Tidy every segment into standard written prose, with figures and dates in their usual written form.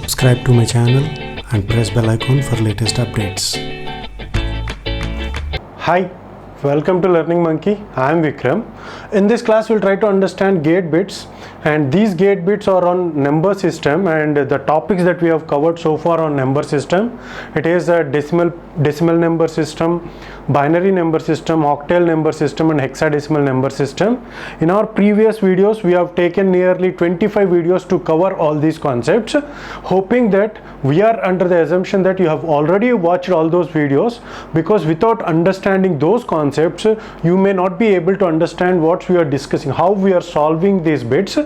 subscribe to my channel and press bell icon for latest updates. Hi, welcome to Learning Monkey. I am Vikram. In this class we'll try to understand gate bits, and these gate bits are on number system, and the topics that we have covered so far on number system, it is a decimal number system, binary number system, octal number system and hexadecimal number system. In our previous videos we have taken nearly 25 videos to cover all these concepts, hoping that we are under the assumption that you have already watched all those videos, because without understanding those concepts you may not be able to understand what we are discussing, how we are solving these bits,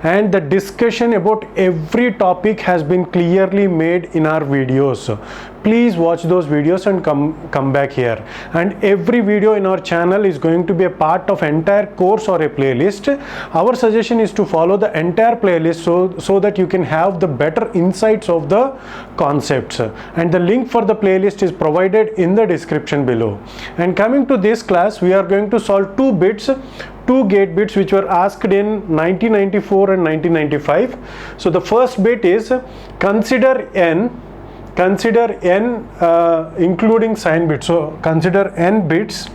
and the discussion about every topic has been clearly made in our videos. Please watch those videos and come back here. And every video in our channel is going to be a part of entire course or a playlist. Our suggestion is to follow the entire playlist so that you can have the better insights of the concepts, and the link for the playlist is provided in the description below. And coming to this class, we are going to solve two gate bits which were asked in 1994 and 1995. So the first bit is consider n including sign bits. So consider n bits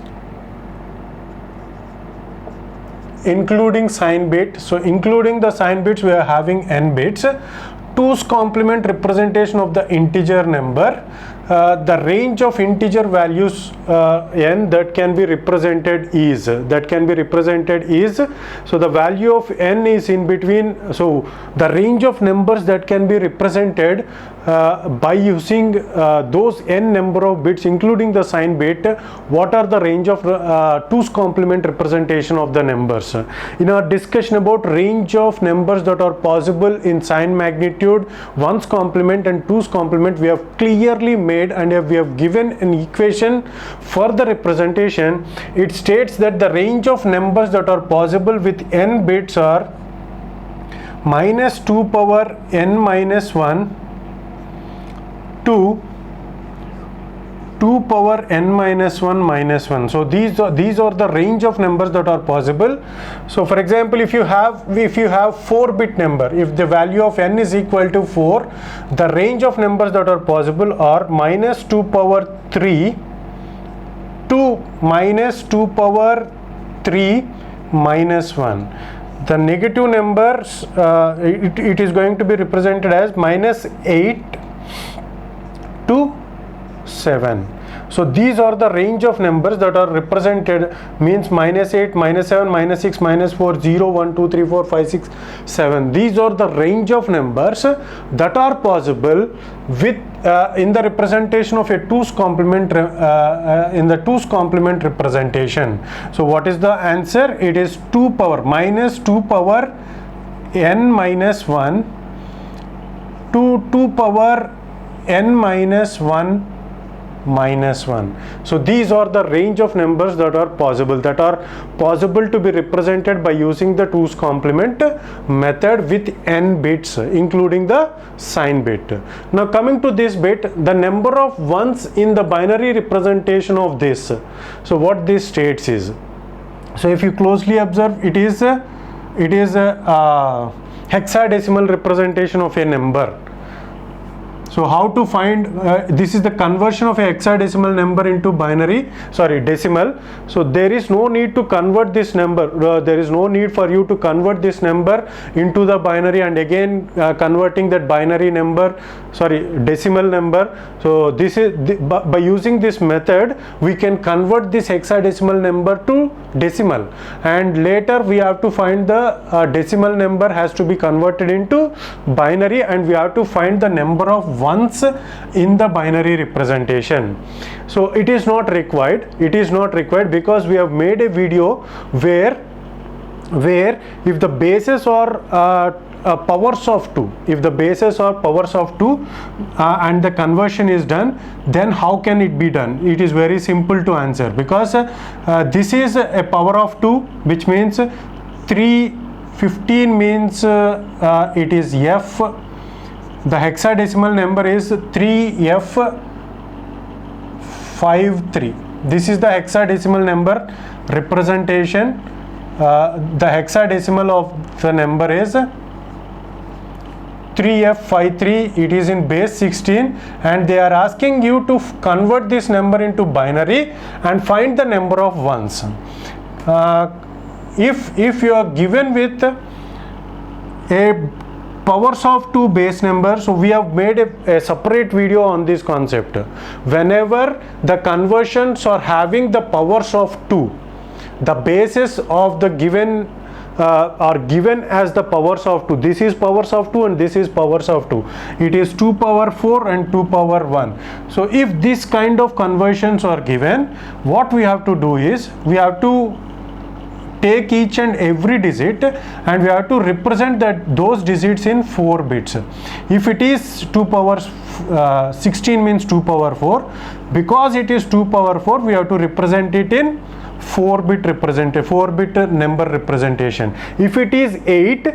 including sign bit. So including the sign bits we are having n bits. 2's complement representation of the integer number. The range of integer values n that can be represented is so the value of n is in between. So the range of numbers that can be represented by using those n number of bits including the sign bit, what are the range of 2's complement representation of the numbers. In our discussion about range of numbers that are possible in sign magnitude, 1's complement and 2's complement, we have clearly made and we have given an equation for the representation. It states that the range of numbers that are possible with n bits are minus 2 power n minus 1 to 2 power n minus 1 minus 1. So these are the range of numbers that are possible. So for example, if you have 4-bit number, if the value of n is equal to 4, the range of numbers that are possible are minus 2 power 3 to minus 2 power 3 minus 1. The negative numbers, it is going to be represented as minus 8 to 7. So these are the range of numbers that are represented, means minus 8, minus 7, minus 6, minus 4, 0, 1, 2, 3, 4, 5, 6, 7. These are the range of numbers that are possible with in the representation of a 2's complement in the 2's complement representation. So what is the answer? It is 2 power minus 2 power n minus 1 to 2 power n minus 1 minus 1. So these are the range of numbers that are possible to be represented by using the 2's complement method with n bits including the sign bit. Now coming to this bit, the number of ones in the binary representation of this. So what this states is, so if you closely observe, it is a hexadecimal representation of a number. So how to find this is the conversion of a hexadecimal number into decimal. So there is no need to convert this number, there is no need for you to convert this number into the binary and again converting that decimal number. So this is by using this method we can convert this hexadecimal number to decimal, and later we have to find the decimal number has to be converted into binary, and we have to find the number of ones in the binary representation. So it is not required because we have made a video where if the bases are powers of 2, if the bases are powers of 2 and the conversion is done, then how can it be done? It is very simple to answer, because this is a power of 2, which means 315 means it is f. The hexadecimal number is 3f53. This is the hexadecimal number representation. The hexadecimal of the number is 3F53, it is in base 16, and they are asking you to convert this number into binary and find the number of ones. If you are given with a powers of 2 base numbers, so we have made a separate video on this concept. Whenever the conversions are having the powers of 2, the bases of the given are given as the powers of 2. This is powers of 2 and this is powers of 2. It is 2 power 4 and 2 power 1. So if this kind of conversions are given, what we have to do is we have to take each and every digit and we have to represent those digits in 4 bits. If it is 2 power 16 means 2 power 4. Because it is 2 power 4, we have to represent it in 4-bit number representation. If it is 8,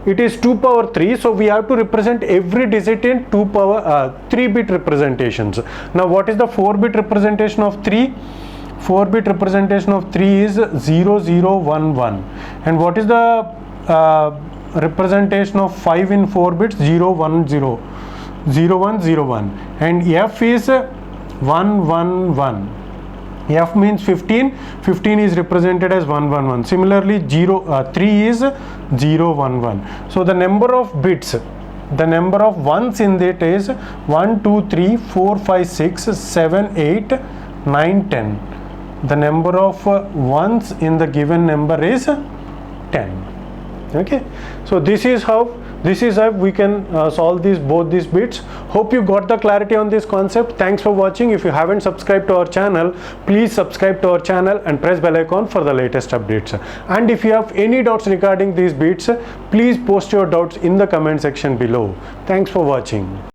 it is 2 power 3, so we have to represent every digit in 3-bit representations. Now what is the 4-bit representation of 3? 4-bit representation of 3 is 0 0 1 1. And what is the representation of 5 in 4 bits? 0 1 0 0 1 0 1. And F is 1 1 1. F means 15. 15 is represented as 1 1 1. Similarly 3 is 0 1 1. So the number of bits, the number of ones in that is 1 2 3 4 5 6 7 8 9 10. The number of ones in the given number is 10. Okay, so this is how we can solve both these bits. Hope you got the clarity on this concept. Thanks for watching. If you haven't subscribed to our channel, please subscribe to our channel and press bell icon for the latest updates. And if you have any doubts regarding these bits, please post your doubts in the comment section below. Thanks for watching.